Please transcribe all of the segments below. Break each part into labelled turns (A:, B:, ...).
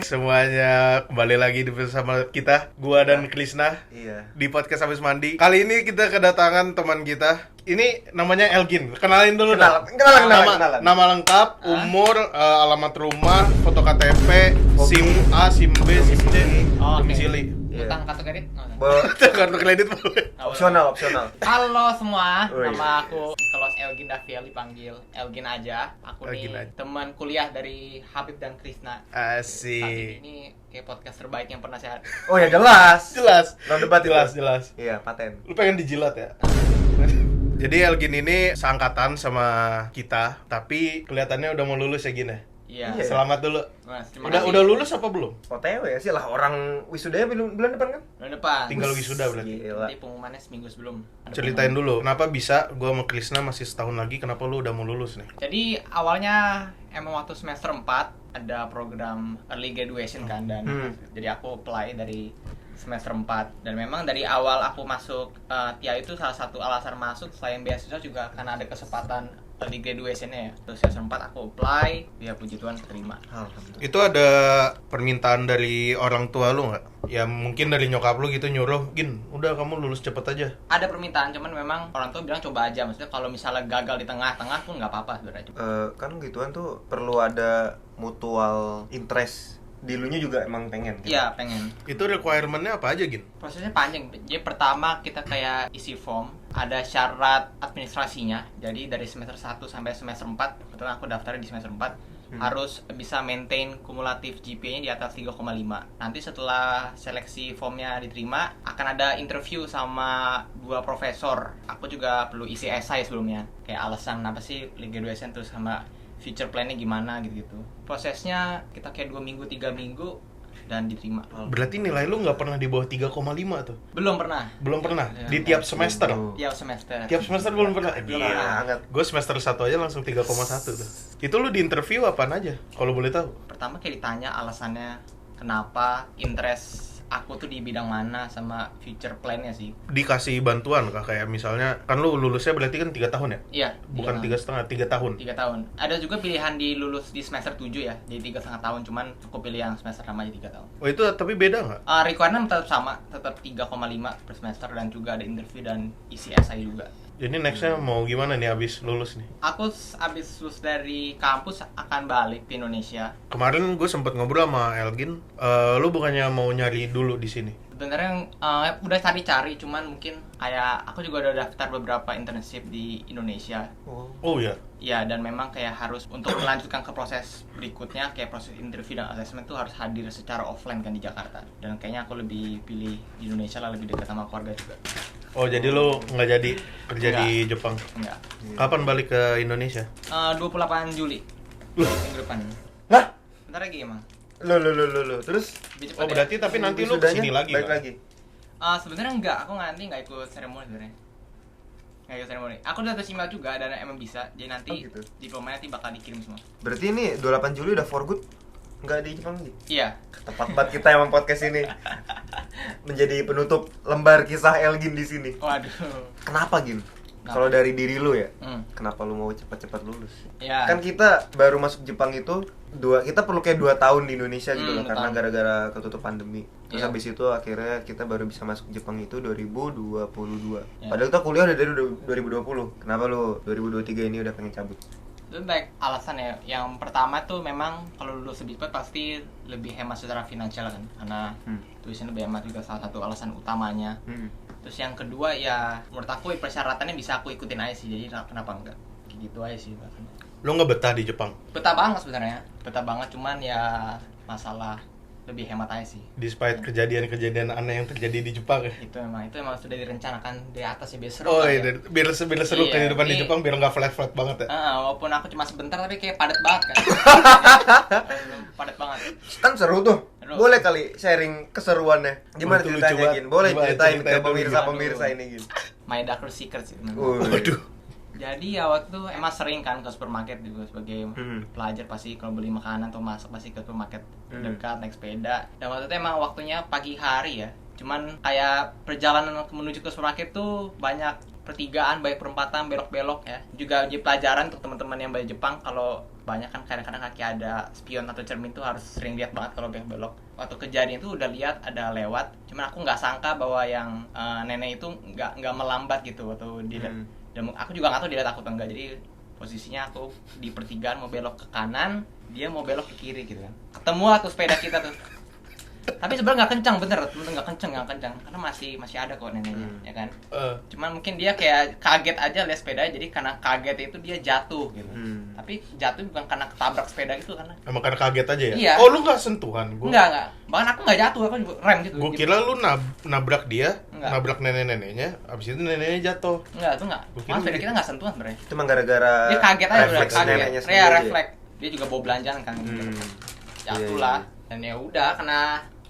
A: semuanya, kembali lagi bersama kita, gua dan Krisna.
B: Iya.
A: Di podcast Habis Mandi. Kali ini kita kedatangan teman kita. Ini namanya Elgin. Kenalin dulu dah.
B: Kenalan.
A: Nama lengkap, umur, alamat rumah, foto KTP,
B: Hobi.
A: SIM A, SIM B, SIM C,
C: Oh, oke.
A: domisili.
C: Utang kartu kredit?
A: Kartu kredit boleh.
B: Opsional.
C: Halo semua,
B: Oh, iya.
C: nama aku Nicholas Elgin Daviel, dipanggil Elgin aja. Aku
A: Elgin
C: nih
A: aja.
C: teman kuliah dari Habib dan Krisna.
A: Asik.
C: Ini kayak podcast terbaik yang pernah saya.
B: Oh ya jelas.
A: Jelas.
B: No debat itu.
A: Jelas.
B: Iya, paten.
A: Lu pengen dijilat ya? Jadi Elgin ini seangkatan sama kita, tapi kelihatannya udah mau lulus ya Gin ya?
C: Iya.
B: Iya.
A: Selamat dulu.
C: Mas, terima
A: Udah
C: kasih.
A: lulus apa belum?
B: OTW ya sih lah, orang wisudanya bulan depan kan?
C: Bulan depan.
A: Tinggal wisuda berarti.
B: Gila.
C: Nanti pengumumannya seminggu sebelum. Ada
A: Ceritain
C: pengumuman.
A: dulu, kenapa bisa gua sama Krisna masih setahun lagi, kenapa lu udah mau lulus nih?
C: Jadi awalnya emang waktu semester 4 ada program early graduation kan, dan jadi aku apply dari semester 4, dan memang dari awal aku masuk TIA itu salah satu alasan masuk selain beasiswa juga karena ada kesempatan early graduation-nya ya. Terus semester 4 aku apply, ya puji Tuhan keterima.
B: Alhamdulillah.
A: Itu ada permintaan dari orang tua lu nggak? Ya mungkin dari nyokap lu gitu nyuruh, Gin, udah kamu lulus cepet aja.
C: Ada permintaan, cuman memang orang tua bilang coba aja. Maksudnya kalau misalnya gagal di tengah-tengah pun nggak apa-apa sebenarnya.
B: Kan gituan tuh perlu ada mutual interest. Di lunya juga emang pengen gitu.
C: Iya, pengen.
A: Itu requirement-nya apa aja, Gin?
C: Prosesnya panjang. Jadi pertama kita kayak isi form, ada syarat administrasinya. Jadi dari semester 1 sampai semester 4, kebetulan aku daftarnya di semester 4, harus bisa maintain kumulatif GPA-nya di atas 3,5. Nanti setelah seleksi formnya diterima, akan ada interview sama 2 profesor. Aku juga perlu isi esai sebelumnya, kayak alasan apa sih graduation, terus sama future plan-nya gimana gitu-gitu. Prosesnya kita kayak 2 minggu, 3 minggu, dan diterima.
A: Berarti nilai lu nggak pernah di bawah 3,5 tuh?
C: Belum pernah.
A: Belum pernah?
C: Ya,
A: Di tiap semester?
C: Tiap semester.
A: Tiap semester belum pernah?
B: Belum
A: Gila.
B: banget.
A: Gue semester 1 aja langsung 3,1 tuh. Itu lu di interview apaan aja? Kalau boleh tahu?
C: Pertama kayak ditanya alasannya kenapa, interest aku tuh di bidang mana, sama future plan-nya sih.
A: Dikasih bantuan kah? Kayak misalnya, kan lu lulusnya berarti kan 3 tahun ya?
C: Iya.
A: Bukan 3,5, 3 tahun.
C: 3 tahun. Ada juga pilihan di lulus di semester 7 ya, jadi 3,5 tahun. Cuman aku pilih yang semester namanya 3 tahun.
A: Oh itu tapi beda nggak?
C: Requirement tetap sama, tetap 3,5 per semester, dan juga ada interview dan isi esai juga.
A: Jadi nextnya mau gimana nih abis lulus nih?
C: Aku abis lulus dari kampus akan balik ke Indonesia.
A: Kemarin gue sempet ngobrol sama Elgin, lu bukannya mau nyari dulu di sini?
C: Sebenarnya udah cari-cari, cuman mungkin kayak aku juga udah daftar beberapa internship di Indonesia.
A: Oh ya?
C: Ya, dan memang kayak harus untuk melanjutkan ke proses berikutnya, kayak proses interview dan assessment tuh harus hadir secara offline kan di Jakarta. Dan kayaknya aku lebih pilih di Indonesia lah, lebih dekat sama keluarga juga.
A: Oh jadi lu nggak jadi kerja
C: Nggak.
A: di Jepang?
C: Enggak.
A: Kapan balik ke Indonesia?
C: 28 Juli. Minggu depan.
B: Lah,
C: Bentar lagi emang.
B: lo. Terus
C: Lebih cepat
A: Oh
C: ya.
A: berarti tapi nanti lu
B: wisudanya
A: kesini lagi
B: balik
A: kan?
B: lagi.
C: Sebenarnya enggak, aku nanti enggak ikut seremoni sebenarnya. Enggak ikut seremoni. Aku udah tulis email juga dan emang bisa. Jadi nanti
B: Oh, gitu.
C: diplomanya nanti bakal dikirim semua.
B: Berarti ini 28 Juli udah for good? Nggak di Jepang lagi?
C: Iya.
B: Tepat banget kita emang podcast ini menjadi penutup lembar kisah Elgin di sini.
C: Waduh.
B: Kenapa Gin? Kalau dari diri lu ya,
C: Hmm.
B: kenapa lu mau cepat-cepat lulus?
C: Ya.
B: Kan kita baru masuk Jepang itu kita perlu kayak 2 tahun di Indonesia gitu loh,
C: 2
B: karena
C: tahun.
B: gara-gara ketutup pandemi. Terus
C: Iya.
B: habis itu akhirnya kita baru bisa masuk Jepang itu 2022.
C: Iya.
B: Padahal kita kuliah udah dari 2020. Kenapa lu 2023 ini udah pengen cabut?
C: Itu baik alasan ya. Yang pertama tuh memang kalau lulus lebih cepat pasti lebih hemat secara finansial kan, karena tulisan lebih hemat juga salah satu alasan utamanya. Terus yang kedua ya menurut aku persyaratannya bisa aku ikutin aja sih, jadi kenapa enggak, kayak gitu aja sih bahkan.
A: Lu nggak betah di Jepang?
C: Betah banget sebenarnya, betah banget, cuman ya masalah lebih hemat aja sih.
A: Despite kejadian-kejadian aneh yang terjadi di Jepang ya?
C: Itu memang sudah direncanakan di atas ya, biar seru
A: Oh
C: kan
A: iya,
C: ya.
A: biar seru
C: Iya,
A: kehidupan di
C: ini-
A: Jepang biar nggak flat-flat banget ya?
C: Walaupun aku cuma sebentar tapi kayak padat banget kan. Padat banget.
B: Kan seru tuh.
C: Seru.
B: Boleh kali sharing keseruannya. Gimana
A: Itu lucu
B: ceritanya
A: banget.
B: Gin? Boleh
A: Gimana
B: ceritain
A: ceritain
B: ke
A: dulu,
B: pemirsa-pemirsa
C: Gin?
B: ini Gin.
C: My Darker Secret sih.
A: Waduh.
C: Jadi ya waktu itu emang sering kan ke supermarket juga sebagai
B: Hmm.
C: pelajar, pasti kalau beli makanan atau masak pasti ke supermarket dekat naik sepeda. Dan waktu itu emang waktunya pagi hari ya. Cuman kayak perjalanan menuju ke supermarket tuh banyak pertigaan, banyak perempatan, belok-belok ya. Juga jadi pelajaran untuk teman-teman yang belajar Jepang, kalau banyak kan, kadang-kadang kaki ada spion atau cermin tuh harus sering lihat banget kalau belok. Waktu kejadian itu udah lihat ada lewat, cuman aku nggak sangka bahwa yang nenek itu nggak melambat gitu waktu dia. Dan aku juga nggak tahu dia lihat aku atau enggak. Jadi posisinya aku di pertigaan mau belok ke kanan, dia mau belok ke kiri gitu kan. Ketemu lah tuh sepeda kita tuh. Tapi sebenarnya nggak kencang, bener nggak kencang karena masih ada kok neneknya, ya kan. Cuman mungkin dia kayak kaget aja lihat sepeda, jadi karena kaget itu dia jatuh gitu. Tapi jatuh bukan karena ketabrak sepeda gitu, karena
A: emang karena kaget aja ya?
C: Iya.
A: Oh, lu nggak sentuhan?
C: Enggak. Bahkan aku nggak jatuh, aku juga rem gitu.
A: Gue kira lu nabrak dia,
C: Enggak.
A: nabrak nenek-neneknya, abis itu neneknya jatuh.
C: Enggak, itu enggak.
A: Gua kira
C: Malah sepeda
A: gitu.
C: kita nggak sentuhan sebenarnya.
B: Cuma gara-gara
C: Dia kaget aja, udah
B: refleks
C: kaget.
B: neneknya sendiri
C: Ya,
B: aja.
C: refleks. Dia juga bawa belanjaan kan gitu. Jatuh
B: Iya,
C: lah. Dan ya udah, karena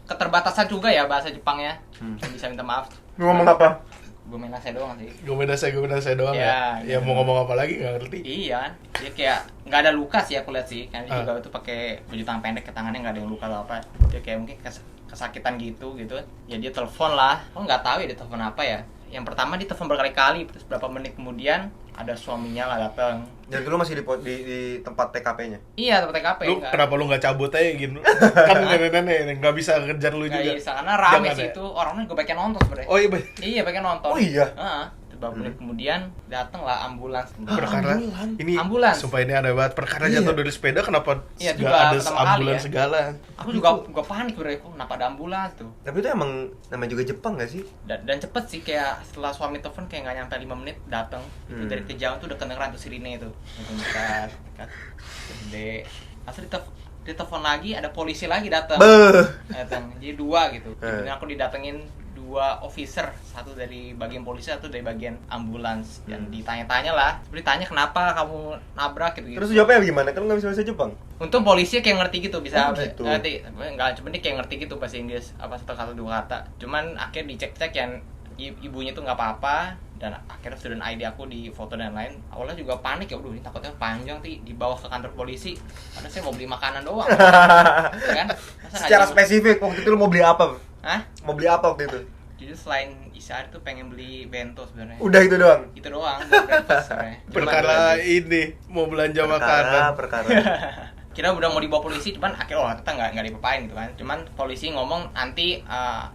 C: keterbatasan juga ya bahasa Jepangnya. Saya bisa minta maaf.
B: Ngomong apa?
C: Gue main nasi doang sih.
A: Gue saya doang
C: Ya,
A: ya. Ya mau ngomong apa lagi nggak ngerti.
C: Iya kan, dia kayak nggak ada luka sih aku lihat sih, kan dia juga itu pakai baju tangan pendek, ke tangannya nggak ada yang luka atau apa, dia kayak mungkin kesakitan gitu, ya dia telepon lah, aku nggak tahu ya dia telepon apa ya. Yang pertama dia telepon berkali-kali, terus berapa menit kemudian ada suaminya lah datang.
B: Jadi lu masih di tempat TKP-nya?
C: Iya, tempat TKP.
A: Lu kenapa lu nggak cabut aja gitu? Kan nenek-nenek nggak bisa ngejar lu
C: Nggak
A: juga.
C: bisa, karena rame
A: Jangan
C: sih
A: ya?
C: itu, orangnya juga pengen nonton sebenarnya.
A: Oh iya,
C: Iya, pengen nonton.
B: Oh iya?
C: Beberapa menit kemudian datang lah ambulans.
A: perkara ini
C: Ambulans.
A: sumpah ini aneh banget, perkara
B: Iya.
A: jatuh dari sepeda kenapa
C: Iya,
A: nggak
C: juga
A: ada
C: pertama kali
A: ambulans
C: ya.
A: segala.
C: Aku juga panik sebenarnya, kok kenapa ada ambulans tuh.
B: Tapi itu emang namanya juga Jepang gak sih?
C: Dan cepet sih, kayak setelah suami telepon kayak nggak nyampe 5 menit datang. Itu dari kejauhan tuh udah kedengeran tuh sirine itu. Dekat gede. Asal ditelepon lagi, ada polisi lagi datang. Datang. Jadi 2 gitu. Jadi aku didatengin 2 officer, satu dari bagian polisi, satu dari bagian ambulans. Dan ditanya-tanya lah, seperti tanya kenapa kamu nabrak gitu.
B: Terus jawabnya gimana? Kan lu gak bisa bahasa Jepang?
C: Untung polisi kayak ngerti gitu, bisa
B: gitu.
C: ngerti. Enggak, cuma dia kayak ngerti gitu bahasa Inggris, apa satu kata 2 kata. Cuman akhirnya dicek-cek yang ibunya tuh nggak apa-apa, dan akhirnya student ID aku di foto dan lain. Awalnya juga panik ya, udah ini takutnya panjang di bawah ke kantor polisi. Karena saya mau beli makanan doang. Ya kan? Masa nggak
B: Secara
C: jauh?
B: spesifik, waktu itu lu mau beli apa?
C: Hah?
B: Mau beli apa waktu itu?
C: Jadi selain Isari tuh pengen beli bento sebenarnya.
B: Udah itu doang?
C: Itu doang, buat breakfast sebenarnya.
A: Perkara ini mau belanja makanan.
B: Perkara.
C: Kira udah mau dibawa polisi, cuman akhirnya kita nggak dipapain gitu kan. Cuman polisi ngomong nanti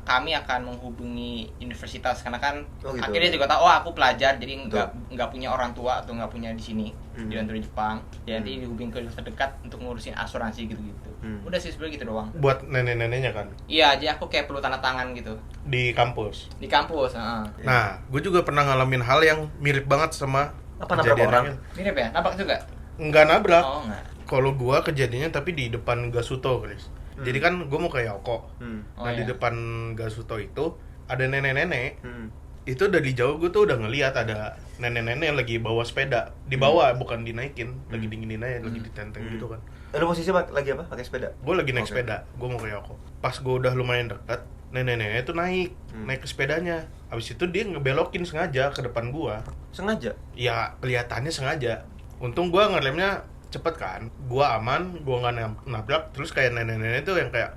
C: kami akan menghubungi universitas, karena kan
B: Oh, gitu.
C: akhirnya juga tahu aku pelajar, jadi nggak punya orang tua atau nggak punya di sini di luar Jepang. Jadi nanti dihubungin ke universitas terdekat untuk ngurusin asuransi gitu-gitu. Udah sih sebenarnya gitu doang.
A: Buat nenek-neneknya kan
C: Iya, jadi aku kayak perlu tanda tangan gitu
A: di kampus.
C: di kampus.
A: Nah, gue juga pernah ngalamin hal yang mirip banget sama
B: Apa, nabrak
A: kejadian
B: orang?
A: yang-
C: Mirip ya? Nabrak juga?
A: Nggak nabrak.
C: Oh enggak.
A: Kalau gua kejadiannya tapi di depan Gasuto, Chris. Jadi kan gua mau ke Yoko.
C: Oh,
A: Nah, di
C: iya.
A: depan Gasuto itu ada nenek-nenek.
B: Hmm.
A: Itu dari jauh gua tuh udah ngelihat ada nenek-nenek lagi bawa sepeda. Dibawa, bukan dinaikin. Lagi dinginin aja, lagi ditenteng gitu kan.
B: Lu posisi lagi apa? Pakai sepeda?
A: Gue lagi naik
B: Oke.
A: sepeda, gue mau ke Yoko. Pas gue udah lumayan dekat, nenek-nenek itu naik ke sepedanya. Habis itu dia ngebelokin sengaja ke depan gua.
B: Sengaja?
A: Ya kelihatannya sengaja. Untung gua ngeremnya cepet kan, gua aman, gua nggak nabrak. Terus kayak nenek-nenek itu yang kayak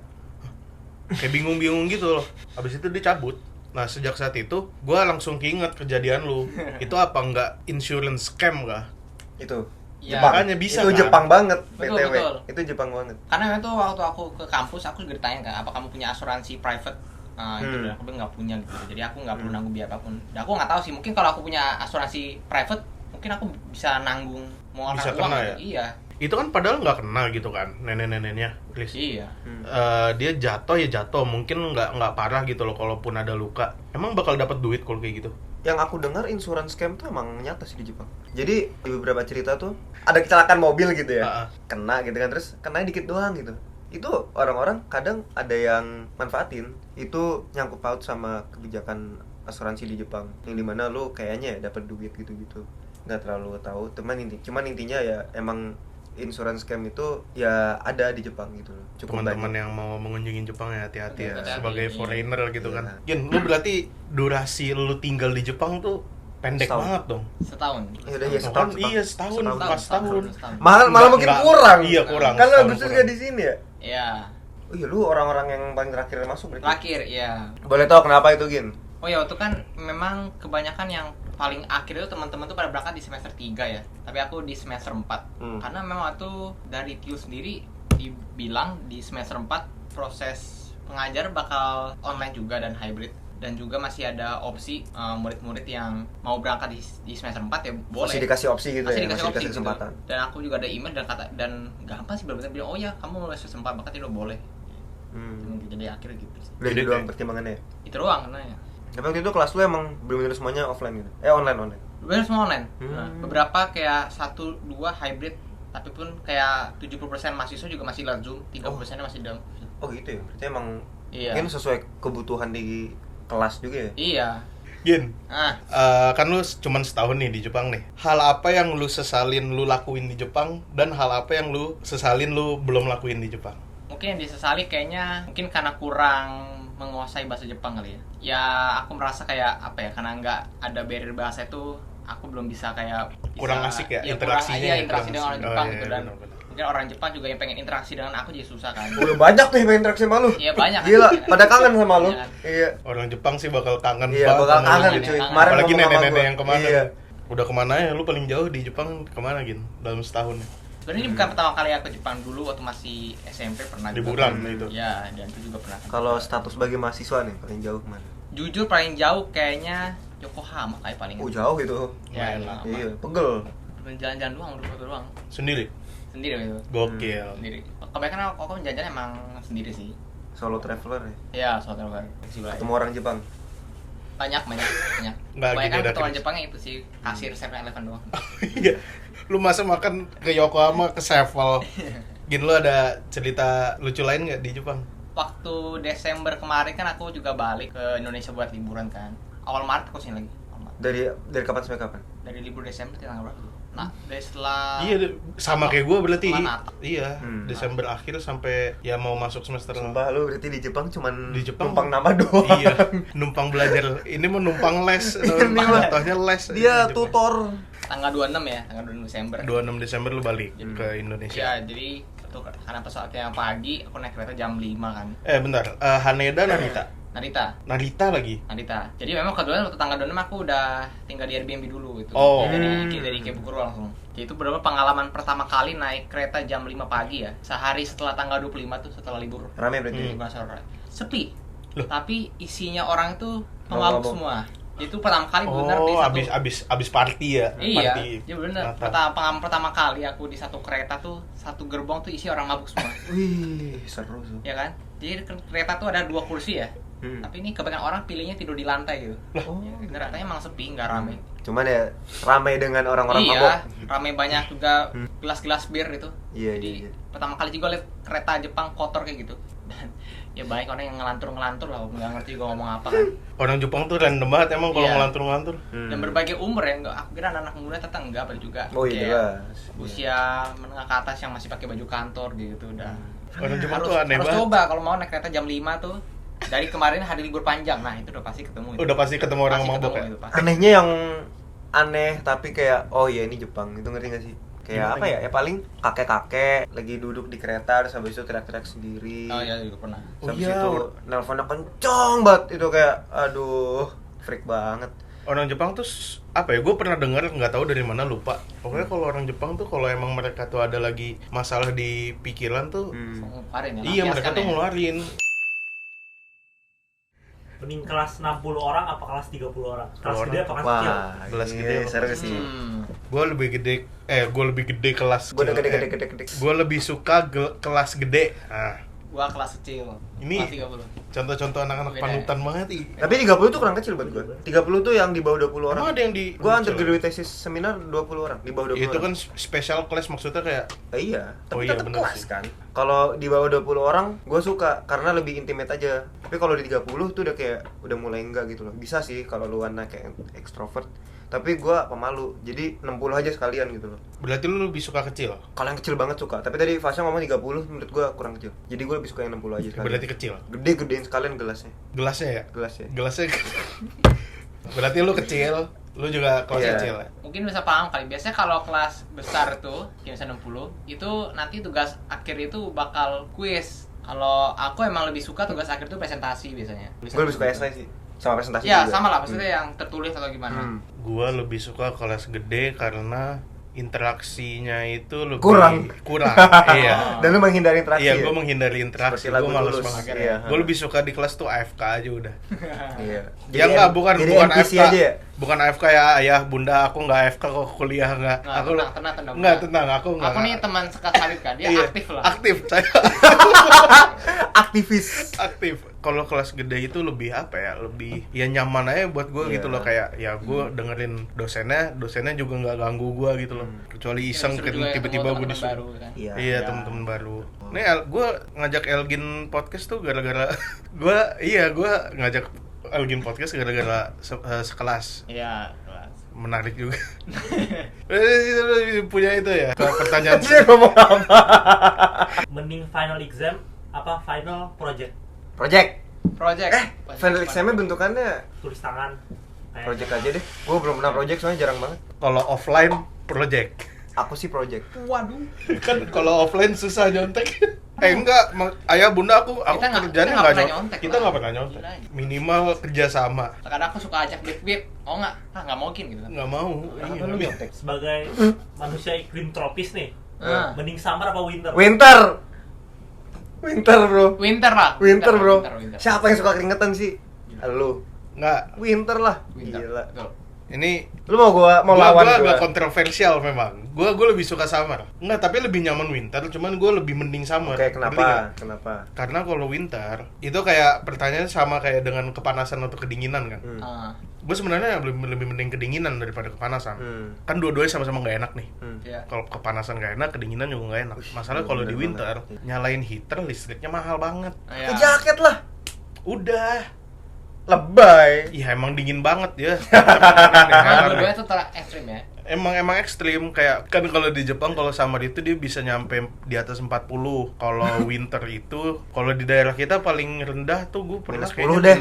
A: bingung-bingung gitu loh. Habis itu dia cabut. Nah sejak saat itu gua langsung keinget kejadian lu. Itu apa nggak insurance scam kah?
B: Itu.
C: Ya,
A: Makanya bisa
B: itu
A: kan?
B: Jepang banget,
C: Betul,
B: BTW.
C: betul.
B: Itu Jepang banget.
C: Karena memang tuh waktu aku ke kampus aku juga ditanya kan, apa kamu punya asuransi private? Itu dan aku bilang nggak punya gitu. Jadi aku nggak perlu nanggung biaya apapun. Dan aku nggak tahu sih, mungkin kalau aku punya asuransi private, mungkin aku bisa nanggung mau
A: Bisa
C: uang.
A: kena ya?
C: Iya.
A: Itu kan padahal nggak kena gitu kan nenek-neneknya, Chris.
C: Iya.
A: Dia jatuh ya jatuh, mungkin nggak parah gitu loh. Kalaupun ada luka, emang bakal dapat duit kalau kayak gitu.
B: Yang aku dengar insurance scam tuh emang nyata sih di Jepang. Jadi di beberapa cerita tuh ada kecelakaan mobil gitu ya. Kena gitu kan, terus kena dikit doang gitu. Itu orang-orang kadang ada yang manfaatin. Itu nyangkut paut sama kebijakan asuransi di Jepang. Yang dimana lu kayaknya ya dapat duit gitu-gitu. Nggak terlalu tahu. Cuman intinya ya emang insurance scam itu ya ada di Jepang gitu loh. Cukup
A: Teman-teman
B: banyak.
A: yang mau mengunjungi Jepang ya hati-hati ya,
C: Hati-hati,
A: sebagai
C: iya.
A: foreigner gitu kan.
B: Iya.
A: Gin, lu berarti durasi lu tinggal di Jepang tuh pendek
B: Setahun.
A: banget dong.
C: Setahun.
B: Ya udah ya
A: Kan
B: setahun.
A: iya setahun,
B: Setahun.
A: pas setahun.
B: Malah
A: Enggak,
B: mungkin
A: enggak.
B: kurang.
A: Iya, kurang.
B: Kan lu
A: Setahun
B: Agustus
A: kurang.
B: gak di sini ya?
C: Iya.
B: Oh iya, lu orang-orang yang paling terakhir masuk berarti.
C: Terakhir, iya.
B: Boleh tahu kenapa itu, Gin?
C: Oh ya, itu kan memang kebanyakan yang paling akhir itu teman-teman tuh pada berangkat di semester 3 ya. Tapi aku di semester 4. Karena memang tuh dari TIU sendiri dibilang di semester 4 proses pengajar bakal online juga dan hybrid. Dan juga masih ada opsi murid-murid yang mau berangkat di semester 4 ya boleh.
B: Masih dikasih opsi gitu
C: Masih
B: ya,
C: dikasih
B: masih
C: opsi
B: dikasih kesempatan.
C: gitu. Dan aku juga ada email dan gampang sih benar-benar bilang, oh ya kamu mau semester 4 berarti udah boleh. Jadi akhirnya gitu sih.
B: Udah itu doang pertimbangannya ya?
C: Itu doang karena ya.
B: Tapi waktu itu kelas lu emang bener-bener semuanya offline gitu? Online?
C: Bener semua online. Nah, beberapa kayak 1-2 hybrid, tapi pun kayak 70% mahasiswa juga masih lewat Zoom, 30% masih dalam.
B: Oh gitu ya? Berarti emang
C: Iya.
B: mungkin sesuai kebutuhan di kelas juga ya?
C: Iya.
A: Gin,
C: Ah,
A: kan lu cuman setahun nih di Jepang nih. Hal apa yang lu sesalin lu lakuin di Jepang, dan hal apa yang lu sesalin lu belum lakuin di Jepang?
C: mungkin yang disesali kayaknya mungkin karena kurang menguasai bahasa Jepang kali ya. Ya aku merasa kayak apa ya, karena nggak ada barrier bahasa itu aku belum bisa kayak
A: Kurang asik ya, interaksinya
C: kurang,
A: ya,
C: interaksi
A: kurang
C: dengan orang
A: asik.
C: Jepang
A: Oh,
C: gitu
A: iya,
C: dan
A: benar-benar.
C: mungkin orang Jepang juga yang pengen interaksi dengan aku jadi susah kan.
B: Udah banyak tuh yang pengen interaksi sama lu.
C: Iya banyak.
B: Gila, pada kangen sama lu.
C: Iya.
B: Iya.
A: Orang Jepang sih bakal kangen
B: Iya,
A: banget
B: bakal
A: sama lu,
B: kangen
A: Gin.
B: cuy.
C: Kangen.
B: Kemarin
A: Apalagi
B: ngomong sama
A: nenek-nenek
B: gua.
A: yang kemana.
B: Iya.
A: Udah kemana ya? Lu paling jauh di Jepang kemana, Gin? Dalam setahun?
C: Sebenarnya ini bukan pertama kali aku Jepang, dulu waktu masih SMP pernah
A: Liburan
C: juga.
A: itu.
C: Ya, dan itu juga pernah.
B: Kalau status sebagai mahasiswa nih paling jauh kemana?
C: Jujur paling jauh kayaknya Yokohama kayak paling.
B: Oh jauh gitu.
C: Ya,
A: Lumayan lah.
C: lama.
B: Iya, pegel.
C: Jalan-jalan doang, berdua doang.
A: Sendiri?
C: Sendiri gitu.
A: Gokil.
C: Sendiri. Kebanyakan aku jalan emang sendiri sih.
B: Solo traveler ya.
C: Ya, soalnya kan.
B: Ketemu orang Jepang.
C: Banyak.
A: Nggak
C: Kebanyakan
A: gitu, ada
C: ketuaan
A: terus.
C: Jepangnya itu sih kasir 7-Eleven doang.
A: Iya. Lu masa makan ke Yokohama ke Sevel? Gin, lu ada cerita lucu lain nggak di Jepang?
C: Waktu Desember kemarin kan aku juga balik ke Indonesia buat liburan kan. Awal Maret aku sini lagi. Awal Maret.
B: Dari kapan sampai kapan?
C: Dari libur Desember tanggal berapa tuh? Nah, dari setelah
A: Iya, sama kayak gue berarti.
C: Setelah Natal.
A: Iya, Desember akhir sampai ya mau masuk semester.
B: Sumpah lu berarti di Jepang cuman
A: Di Jepang
B: numpang nama doang.
A: Iya, numpang belajar. Ini mau numpang les,
B: Ini mah
A: contohnya les.
B: Dia
A: di Jepang.
B: tutor.
C: tanggal 26 ya, tanggal 26 Desember.
A: 26 Desember lu balik ke Indonesia.
C: Ya, jadi itu karena pesawatnya pagi, aku naik kereta jam 5 kan.
A: Bentar, Haneda Narita?
C: Narita.
A: Lagi?
C: Narita. Jadi memang kebetulan waktu tanggal 26 aku udah tinggal di Airbnb dulu itu.
A: Oh.
C: Dari Ikebukuro langsung. Jadi itu beberapa pengalaman pertama kali naik kereta jam 5 pagi ya. Sehari setelah tanggal 25 tuh, setelah libur.
B: Rame berarti.
C: Libur sore. Sepi.
A: Loh.
C: Tapi isinya orang tuh
B: Mabuk.
C: mabuk semua. Itu pertama kali benar di
A: Oh,
C: satu
A: abis party ya?
C: Iya,
A: Party
C: ya bener.
A: Natal.
C: Pertama kali aku di satu kereta tuh, satu gerbong tuh isi orang mabuk semua.
B: Wih, seru tuh.
C: Ya kan? Jadi kereta tuh ada 2 kursi ya. Tapi ini kebanyakan orang pilihnya tidur di lantai gitu.
B: Oh.
C: Ya, keretanya emang sepi, nggak rame.
B: Cuman ya ramai dengan orang-orang
C: Iya,
B: mabok.
C: rame banyak juga gelas-gelas bir gitu.
B: Iya,
C: Jadi
B: iya.
C: pertama kali juga lihat kereta Jepang kotor kayak gitu. Dan ya banyak orang yang ngelantur lah, nggak ngerti juga ngomong apa kan.
A: Orang Jepang tuh random banget emang kalau
C: Iya.
A: ngelantur-ngelantur.
C: Dan berbagai umur ya, nggak aku kira anak muda ternyata enggak pada juga.
B: Oh iya,
C: Kayak
B: jelas.
C: usia menengah ke atas yang masih pakai baju kantor gitu udah.
A: Orang Jepang
C: harus
A: tuh aneh
C: harus
A: banget.
C: coba kalau mau naik kereta jam 5 tuh. Dari kemarin hari libur panjang. Nah, itu udah pasti ketemu.
A: Udah pasti ketemu orang
C: Pasti
A: mabok
C: ketemu
A: ya?
C: itu, pasti.
B: Anehnya yang aneh tapi kayak oh ya ini Jepang, itu ngerti gak sih? Kayak
A: Gimana
B: apa ya? Ya paling kakek-kakek lagi duduk di kereta terus habis itu teriak-teriak sendiri.
C: Oh iya juga pernah.
A: Oh
B: Habis
A: iya,
B: itu nelponnya kenceng banget itu kayak aduh, freak banget.
A: Orang Jepang tuh apa ya? Gue pernah dengar, nggak tahu dari mana, lupa. Pokoknya kalau orang Jepang tuh kalau emang mereka tuh ada lagi masalah di pikiran tuh,
C: Ngeluarin ya.
A: iya mereka
C: lampiaskan
A: tuh
C: ya.
A: ngeluarin.
D: Mending kelas 60 orang apa kelas 30 orang? Kelas
A: Orang.
D: gede apa kelas kecil?
B: Wah,
A: Gelas
B: ini
A: gede apa
B: seru
A: kelas
B: sih.
A: Gue lebih gede kelas.
B: Gue udah
A: kecil.
B: gede.
A: Gue lebih suka kelas gede. Nah,
C: Gua kelas kecil.
A: Ini
C: kelas 30.
A: contoh-contoh anak-anak
C: Beda
A: panutan banget ih.
B: Tapi 30 tuh kurang kecil buat gue. 30 tuh yang di bawah 20 orang.
A: Emang ada yang di
B: Gua undergraduate thesis seminar 20 orang, di bawah 20
A: itu
B: orang.
A: kan special class, maksudnya kayak
B: Iya, tapi
A: Oh iya,
B: tetap
A: bener
B: kelas
A: sih.
B: kan. Kalau di bawah 20 orang, gue suka karena lebih intimate aja. Tapi kalau di 30 tuh udah kayak udah mulai enggak gitu loh. Bisa sih kalau lu anak kayak extrovert, tapi gue pemalu. Jadi 60 aja sekalian gitu loh.
A: berarti lu lebih suka kecil.
B: Kalau yang kecil banget suka, tapi tadi Fasya ngomong 30 menurut gue kurang kecil. Jadi gue lebih suka yang 60 aja sekalian.
A: Berarti kecil.
B: Gede-gedein sekalian gelasnya.
A: Gelasnya ya?
B: Gelasnya.
A: Gelasnya. Berarti lu kecil, lu juga kelas
B: Iya.
A: kecil ya?
C: Mungkin bisa paham kali. Biasanya kalau kelas besar tuh, kayak misalnya 60, itu nanti tugas akhir itu bakal kuis. Kalau aku emang lebih suka tugas akhir tuh presentasi biasanya.
B: Gue lebih suka esai sih. Sama presentasi
C: Ya
B: juga.
C: sama lah, maksudnya yang tertulis atau gimana.
A: Gua lebih suka kelas gede karena interaksinya itu lebih
B: Kurang.
A: Iya.
B: Dan lu menghindari interaksi.
A: Iya,
B: ya?
A: gue menghindari interaksi.
B: Seperti lagu
A: Gue males
B: Tulus.
A: banget.
B: Iya.
A: Gue lebih suka di kelas tuh AFK aja udah.
B: Iya.
A: Ya enggak, bukan
B: jadi
A: bukan
B: NPC
A: AFK.
B: aja ya.
A: Bukan AFK ya, ayah, bunda, aku enggak AFK kok kuliah enggak.
C: Nah,
A: Aku
C: tenang.
A: enggak tenang, aku enggak.
C: Aku nih teman sekat Habib kan, dia
A: Iya,
C: aktif lah.
A: Aktif saya.
B: Aktivis.
A: Aktif. Kalau kelas gede itu lebih apa ya? Lebih ya nyaman aja buat gue
B: Iya.
A: gitu loh, kayak ya gue dengerin dosennya juga nggak ganggu gue gitu loh. Kecuali iseng
C: Seru juga
A: tiba-tiba
C: ketemu
A: gue
C: teman-teman baru, kan.
B: Iya.
A: Iya, temen-temen baru. Nih gue ngajak Elgin podcast tuh gara-gara gue ngajak Elgin podcast gara-gara sekelas.
C: Iya, kelas.
A: Menarik juga. Punya itu ya. Pertanyaan
B: Dia ngomong apa?
D: Mending final exam apa final project?
B: Project.
C: Project.
B: Final exam-nya bentukannya
D: Tulis tangan. Kayak-
B: project aja deh. Gue belum pernah project soalnya jarang banget.
A: kalau offline project.
B: Aku sih project.
C: Waduh.
A: Kan kalau offline susah nyontek. Enggak, ayah bunda aku
C: Kita
A: kerjanya
C: nggak
A: nggak
C: pernah
A: nyontek.
C: nyontek
A: Kita
C: lah.
A: nggak pernah nyontek.
C: Gila.
A: Minimal kerjasama.
C: Kadang aku suka ajak bib, mau nggak? Ah, nggak mungkin gitu kan.
A: Nggak mau.
B: Kenapa
A: Iya.
B: lu nyontek?
D: Sebagai manusia iklim tropis nih,
C: Ah.
D: mending summer apa winter?
B: Winter. Winter, bro.
C: Winter lah.
B: Winter, bro.
C: Winter.
B: Siapa yang suka keringetan sih? Lu.
A: Nggak.
B: Winter lah.
C: Winter.
B: Gila.
C: Betul.
A: Ini
B: Lu mau
A: gua
B: lawan
A: agak
B: gua.
A: kontroversial memang. Gua lebih suka summer. Enggak, tapi lebih nyaman winter. Cuman gue lebih mending summer.
B: Oke,
A: Ngerti
B: kenapa?
A: nggak?
B: Kenapa?
A: Karena kalau winter itu kayak pertanyaannya sama kayak dengan kepanasan atau kedinginan kan.
C: Ah,
A: Gue sebenarnya lebih mending kedinginan daripada kepanasan. Kan dua-duanya sama-sama nggak enak nih.
C: iya.
A: Kalau kepanasan nggak enak, kedinginan juga nggak enak. Masalah kalau di
B: bener
A: winter,
B: banget.
A: nyalain heater listriknya mahal banget.
C: Iya.
B: Ke jaket lah.
A: Udah.
B: Lebay.
A: Ya emang dingin banget ya.
C: Nah, dua-duanya tuh ekstrim ya.
A: Emang ekstrim, kayak kan kalau di Jepang kalau summer itu dia bisa nyampe di atas 40. Kalau winter itu kalau di daerah kita paling rendah tuh gue pernah
B: Minus
A: kayaknya
B: 10 deh.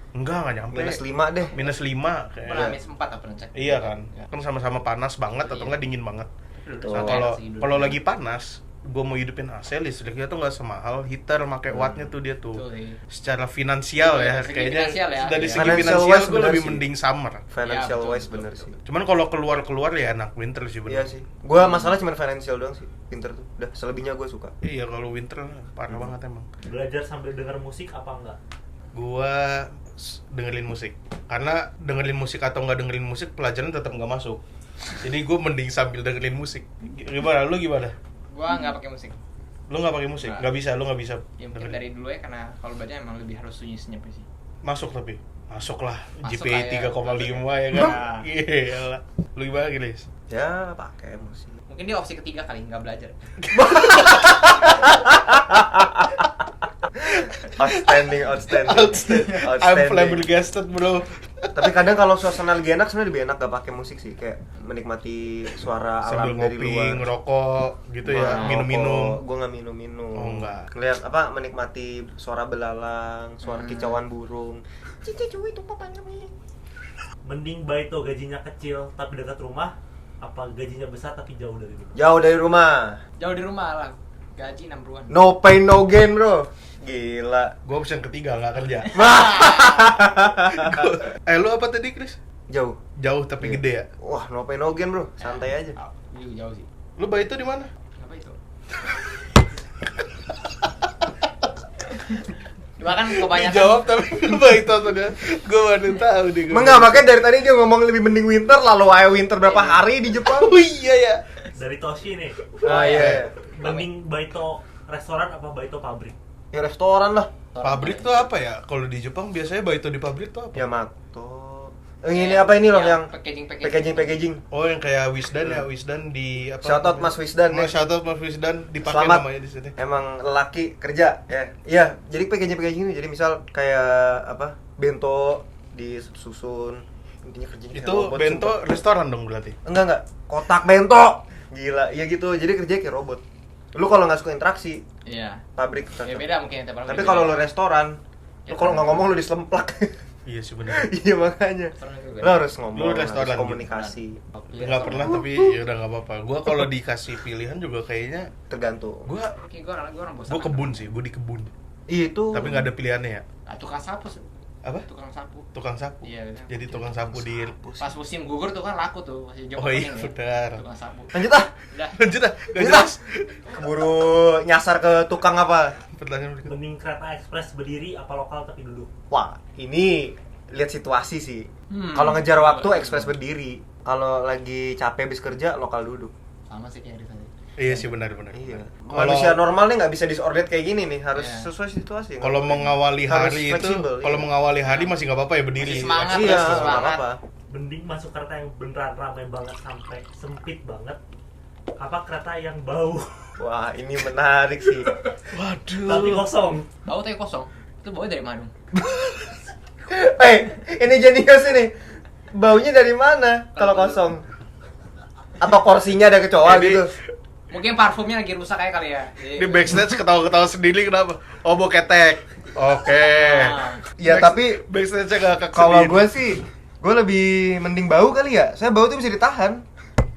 A: enggak nyampe.
B: Minus 5 deh.
A: Minus 5 kayak.
C: Pernah minus 4 apa pernah cek?
A: Iya kan.
C: Ya.
A: Kan sama-sama panas banget atau
C: Iya.
A: enggak dingin banget.
B: Betul.
A: Nah,
C: Enak
A: kalau
C: sih dulu.
A: kalau lagi panas, gue mau hidupin AC, listriknya tuh nggak semahal heater, pakai wattnya tuh dia tuh.
C: Betul sih.
A: Secara finansial
C: Iya,
A: ya,
C: dari segi
A: kayaknya
C: finansial ya.
A: dari
C: Iya.
A: segi
B: Financial
A: finansial
B: wise
A: gue
B: bener
A: lebih
B: sih.
A: mending summer.
B: Financial
C: Iya, betul,
B: wise
C: betul,
B: bener
C: betul.
B: sih.
A: Cuman kalau keluar ya enak winter sih bener.
B: Iya sih. Gua masalah cuma financial doang sih. Winter tuh. Udah, selebihnya gua suka.
A: Iya, kalau winter parah banget emang.
D: Belajar sambil dengar musik apa enggak?
A: Gua dengerin musik. Karena dengerin musik atau nggak dengerin musik pelajaran tetap nggak masuk. Jadi gue mending sambil dengerin musik. Gimana? Lu gimana?
C: Gua nggak pakai musik.
A: Lu nggak pakai musik?
C: Nggak.
A: Nggak bisa, lu nggak bisa.
C: Ya mungkin
A: dengerin.
C: dari dulu ya, karena kalau belajar emang lebih harus sunyi-senyap sih.
A: Masuk tapi. Masuk lah.
C: Masuk
A: GPA
C: lah ya.
A: 3,5 ya kan. Gila. Lu gimana, Gilis?
B: Ya, pakai musik.
C: Mungkin dia opsi ketiga kali, nggak belajar.
B: Outstanding.
A: I'm flabbergasted, bro.
B: Tapi kadang kalau suasana lagi enak sebenarnya lebih enak gak pakai musik sih, kayak menikmati suara
A: Sambil
B: alam dari
A: ngopi,
B: luar.
A: ngerokok gitu ya, minum-minum.
B: Gue nggak minum-minum.
A: Oh, enggak.
B: Lihat apa, menikmati suara belalang, suara kicauan burung.
D: Mending Baito gajinya kecil tapi dekat rumah, apa gajinya besar tapi jauh dari rumah?
B: Jauh dari rumah.
C: Jauh di rumah lah, gaji 60-an.
B: No pain no gain, bro. Gila.
A: Gue opsi yang ketiga, nggak kerja. Lu apa tadi, Chris?
B: Jauh.
A: Jauh tapi
B: Iya.
A: gede ya?
B: Wah, no pain no gain, bro. Santai aja.
C: Ah, jauh sih.
A: Lu bayi itu di mana?
C: Apa itu? Bahkan kebanyakan
A: Dijawab tapi bayi itu atau dia? Gue baru tahu deh.
B: Enggak, makanya dari tadi dia ngomong lebih mending winter, lalu ayo winter berapa hari di Jepang?
A: Oh iya ya.
D: Dari Toshi nih,
B: Ah iya.
D: mending Baito restoran apa Baito pabrik?
B: Ya restoran lah.
A: Pabrik tuh apa ya? Kalau di Jepang biasanya bayi itu di pabrik tuh apa?
B: Yamato. Ini apa ini loh yang
C: packaging.
A: Oh, yang kayak Wisdan ya, Wisdan di apa?
B: Shout out Mas Wisdan ya.
A: Shout out Mas Wisdan dipakai
B: Selamat.
A: namanya di sini.
B: Emang lelaki kerja ya. Iya, jadi packaging ini jadi misal kayak apa? Bento disusun. Intinya kerjanya kayak
A: Itu
B: robot,
A: bento
B: sumpah.
A: restoran dong berarti.
B: Enggak. Kotak bento. Gila, ya gitu. Jadi kerjanya kayak robot. Lu kalau nggak suka interaksi,
C: Iya.
B: pabrik
C: Ya
B: cocok.
C: beda mungkin tiap orang.
B: Tapi
C: beda.
B: kalau lu restoran,
C: Ya,
B: lu kalau nggak
C: kan.
B: ngomong lu diselemplak.
A: Iya sih benar.
B: Iya makanya.
C: Restoran juga.
B: Lu harus ngomong,
A: Lu restoran
B: harus
A: gitu.
B: komunikasi.
C: Iya,
A: Nggak pernah tapi ya udah nggak apa-apa. Gua kalau dikasih pilihan juga kayaknya
B: Tergantung.
A: gua
C: Oke, gua orang bosan.
A: gua kebun sih, gua di kebun.
B: Itu.
A: Tapi nggak ada pilihannya ya.
C: Ah, tukang sapu.
A: Apa?
C: Tukang sapu.
A: Tukang sapu.
C: Iya, benar.
A: Jadi tukang sapu di
C: Pas musim gugur tuh kan laku tuh, masih jauh
A: Oh iya,
C: kuning ya.
A: benar.
C: Tukang sapu.
B: Lanjut ah.
C: Udah.
A: Lanjut ah, gak
B: Lanjut ah.
A: jelas.
B: Keburu nyasar ke tukang apa?
A: Pertanyaan berikutnya.
D: Mending kereta ekspres berdiri apa lokal tapi duduk?
B: Wah, ini lihat situasi sih.
C: Hmm.
B: Kalau ngejar waktu ekspres berdiri. Kalau lagi capek habis kerja lokal duduk.
C: Sama sih kayak Risa.
A: Iya sih benar.
B: Iya.
A: Kalau-
B: Manusia normal nih nggak bisa disordered kayak gini nih, harus
C: Iya.
B: sesuai situasi.
A: Kalau mengawali
B: Harus
A: hari itu,
B: fleksibel,
A: kalau
B: iya.
A: mengawali hari masih nggak apa-apa ya berdiri.
C: Masih semangat.
B: Iya,
C: Terus
B: nggak
C: semangat.
B: apa-apa.
D: Mending masuk kereta yang beneran ramai banget sampai sempit banget, apa kereta yang bau
B: Wah, ini menarik sih.
A: Waduh.
D: tapi kosong?
C: Bau tapi kosong. Itu baunya dari mana?
B: Ini jenius ini. Baunya dari mana kalau kosong? Apa porsinya ada kecoa
A: Jadi-
B: gitu?
C: Mungkin parfumnya lagi rusak kayak kali ya.
A: Di backstage ketawa-ketawa sendiri kenapa? Oh, bau ketek. Oke.
C: Ah.
B: Ya tapi
A: Backstage-nya gak
B: kalau gue sih, gue lebih mending bau kali ya. Saya bau tuh bisa ditahan.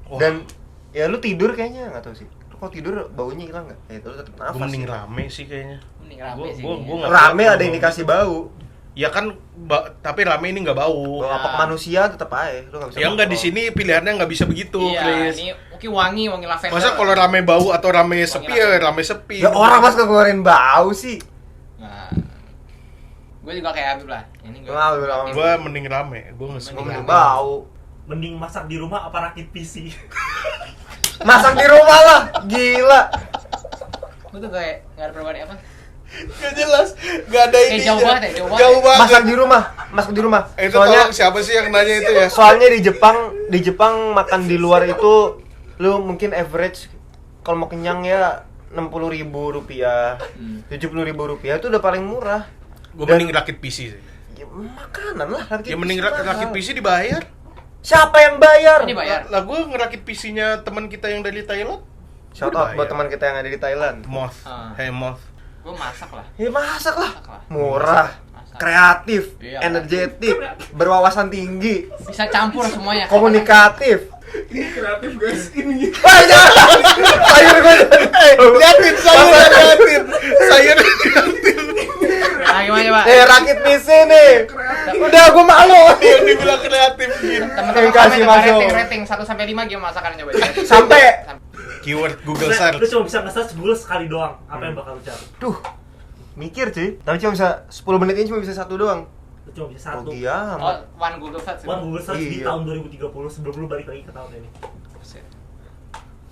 A: Wah.
B: Dan ya lu tidur kayaknya nggak tahu sih. Lu kalau tidur baunya hilang nggak? Ya itu lu tetap nafas.
A: Gue mending
B: sih.
A: rame sih kayaknya.
C: Mending rame
A: Gua-
C: sih.
A: gua-
C: kayaknya.
A: gua nggak-
B: Rame ada indikasi bau.
A: Ya kan, tapi rame ini nggak bau.
B: Bau apa manusia tetap aja. Lu nggak bisa.
A: Ya enggak, di
B: kontrol.
A: sini pilihannya nggak bisa begitu,
C: Iya,
A: Chris.
C: ini mungkin wangi lavender.
A: Masa kalau rame bau atau rame sepi ya rame sepi.
B: Ya orang mas ngeluarin bau sih.
C: Nah, gue juga kayak Habib lah. Ini gue.
A: Gue mending rame, gue nggak suka.
B: Gue mending
C: Rame.
B: bau.
D: Mending masak di rumah apa rakit PC?
B: Masak di rumah lah, gila.
C: Gue tuh kayak nggak ada perubahan apa.
A: Gak jelas, gak ada
C: Kayak
A: ini.
C: jauh banget ya, jauh banget.
A: Jauh banget.
B: Masak di rumah, masak di rumah.
A: Itu
B: Soalnya
A: tolong siapa sih yang nanya itu ya?
B: soalnya di Jepang makan di luar itu lu mungkin average kalau mau kenyang ya 60.000 rupiah, 70.000 rupiah itu udah paling murah.
A: Gue
B: Dan-
A: mending rakit PC sih.
B: Ya, makanan lah, rakit
A: Ya mending
B: PC mahal.
A: rakit PC dibayar.
B: Siapa yang bayar?
C: Ini bayar.
A: Lah gue ngerakit PC-nya teman kita yang dari Thailand.
B: Shout
A: Gua
B: out buat
A: dibayar.
B: teman kita yang ada di Thailand.
A: Moth.
C: Ah.
A: Hey Moth.
C: Gue masak lah.
B: Ya masak lah.
C: Masak lah.
B: Murah,
C: Masak.
B: kreatif,
C: Iya.
B: energetik, berwawasan tinggi,
C: Bisa campur semuanya.
B: komunikatif.
E: Kreatif guys, ini
B: Wah, jangan. Sayur gue.
A: Liatin saya, liatin. Saya
C: Nah, gimana Pak?
B: Rakit PC nih. Udah gue malu.
A: yang dibilang kreatif gitu.
C: Teman-teman
B: Kasih
C: komen
B: masuk.
C: rating 1 sampai 5 gimana masakannya coba.
B: Sampai.
A: Keyword Google
D: Lu
A: search.
D: cuma bisa nge-search Google sekali doang. Apa yang bakal lu cari?
B: Duh. Mikir cuy. Tapi cuma bisa 10 menit ini cuma bisa satu doang.
D: Lu cuma bisa satu.
B: Oh iya.
C: Oh, one Google Search.
D: One Google search di
B: Iya.
D: tahun 2030 sebelum lu balik lagi ke tahun ini.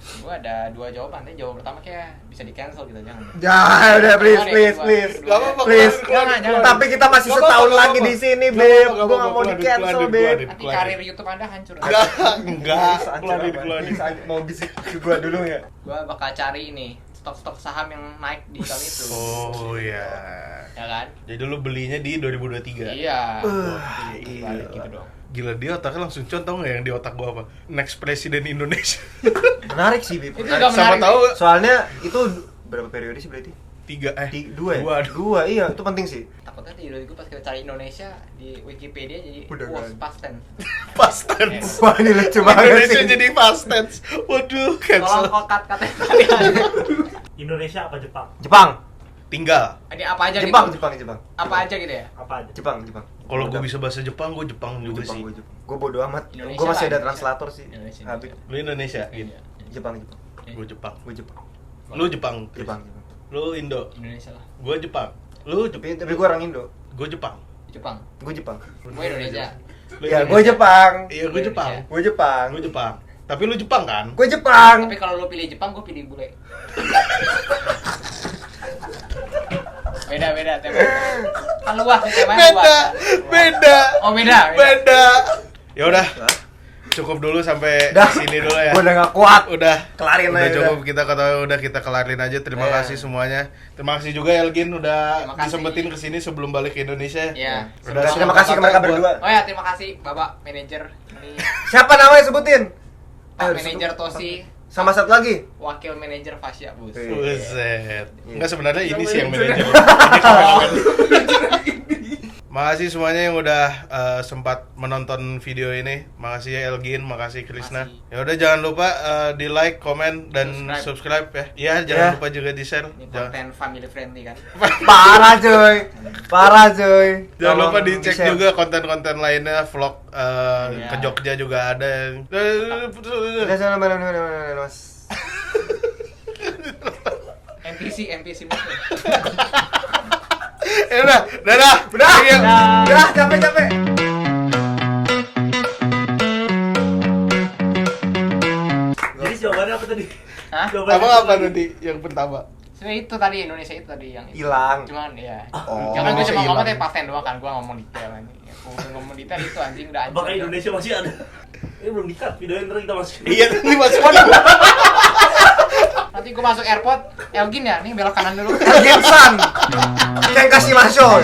C: Gue ada 2 jawaban, tapi jawaban pertama kayak bisa di cancel gitu, jangan.
B: Ya udah please.
A: Gak apa-apa.
B: Please.
C: Jangan.
B: Tapi kita masih
A: Gak
B: setahun
A: apa-apa,
B: lagi
A: gak
B: di
A: apa-apa.
B: sini,
A: Gak
B: Beb.
A: apa-apa,
B: Gue gak mau
A: keluarin,
B: di cancel,
A: keluarin,
B: Beb.
A: keluarin.
C: Nanti karir YouTube Anda hancur.
A: Enggak. Keluarin.
B: Mau bisik ke gua dulu ya.
C: Gue bakal cari ini stok-stok saham yang naik di tahun itu.
A: Oh iya.
C: Ya kan?
A: Jadi lu belinya di 2023.
C: Iya.
B: Gila.
C: Gitu dong.
A: Gila, dia otaknya langsung contoh nggak yang di otak gua apa? Next presiden Indonesia.
B: Menarik sih, Beb.
C: Itu
B: Menarik.
C: juga
A: Sama
C: menarik.
A: tahu
B: Soalnya itu berapa periode sih berarti?
A: 3
B: Dua ya?
A: Dua.
B: Dua, iya. Itu penting sih.
C: Takutnya di dulu pas kita cari Indonesia di Wikipedia jadi
B: Udah
C: was
B: kan.
C: past tense.
A: Past tense.
B: Wah, ini lucu banget
A: Indonesia
B: sih.
A: jadi past tense. Waduh, cancel.
C: Tolong kok katanya kalian.
D: Indonesia apa Jepang?
B: Jepang.
A: Tinggal.
C: Ini apa aja
B: Jepang,
C: gitu?
B: Jepang.
C: Apa aja gitu ya?
D: Apa aja?
B: Jepang.
A: Kalau gua bisa bahasa Jepang, gua Jepang juga sih.
B: Gue bodo amat.
C: Indonesia
B: Gue masih
C: lah,
B: ada
C: Indonesia.
B: translator sih.
C: Indonesia.
B: Habib.
A: Lu Indonesia gitu.
C: Iya.
B: Jepang.
A: Gua Jepang.
B: Gue Jepang.
A: Lu Jepang. Chris.
B: Jepang.
A: Lu Indo.
C: Indonesia lah.
A: Gua Jepang. Lu
B: Tapi gue orang Indo.
A: Gua Jepang.
C: Jepang.
B: Gue Jepang.
C: Gue Indonesia.
A: Lu
B: Ya,
A: Indonesia.
B: gue Jepang.
A: Iya, gua Jepang.
B: Gue Jepang.
A: Gua Jepang. Tapi lu Jepang kan?
B: Gue Jepang.
C: Tapi kalau lo pilih Jepang, gue pilih bule. Beda tema. Kan luas nih temanya luas.
A: Beda. Beda.
C: Oh beda.
A: Beda. Ya udah. Cukup dulu sampai
B: Dah.
A: sini dulu ya.
B: Gue udah gak kuat.
A: Udah
B: Kelarin
A: udah
B: aja,
A: cukup kita kita kelarin aja. Terima
B: Iya.
A: kasih semuanya. Terima kasih juga Elgin udah
C: Terima kasih.
A: disempetin kesini sebelum balik ke Indonesia.
C: Iya.
A: Udah
B: Terima kasih ke mereka berdua.
C: Oh ya, terima kasih Bapak manajer ini
B: Siapa namanya sebutin?
C: Pak
B: Ayo,
C: manajer
B: disebut.
C: Tosi,
B: Sama satu lagi.
C: wakil manajer Fasya Bus.
B: Iya.
A: Buset.
B: Iya.
A: Enggak sebenarnya ini sih yang manajer. Makasih semuanya yang udah sempat menonton video ini. Makasih ya Elgin, makasih Krisna.
C: Makasih.
A: Ya udah jangan lupa di like, komen dan subscribe ya. Iya, jangan lupa juga di share.
C: Ini konten family friendly kan.
B: Parah coy.
A: Jangan
B: Tolong
A: lupa dicek
B: di-share.
A: juga konten-konten lainnya, vlog
C: Iya.
A: ke Jogja juga ada.
B: Udah sana mana Mas.
C: NPC muslim.
A: Ya udah, dadah.
B: Udah capek.
D: Jadi jawabannya apa tadi?
C: Hah?
D: Jawabannya
A: Apa nanti yang pertama?
C: Sebenarnya itu tadi Indonesia itu tadi yang
B: Hilang.
C: Cuman ya.
B: Oh,
C: Jangan gue cuma
B: hilang.
C: ngomong tapi paten doang kan, gue ngomong detail ini. Gue ngomong detail itu anjing udah anjing.
D: Apakah Indonesia masih ada? Ini belum di-cut videonya, ntar kita masukin.
A: Iya, ini masuk.
C: Nanti gue masuk airport, Elgin ya, nih belok kanan dulu.
B: Gensan. Yang kasih masuk.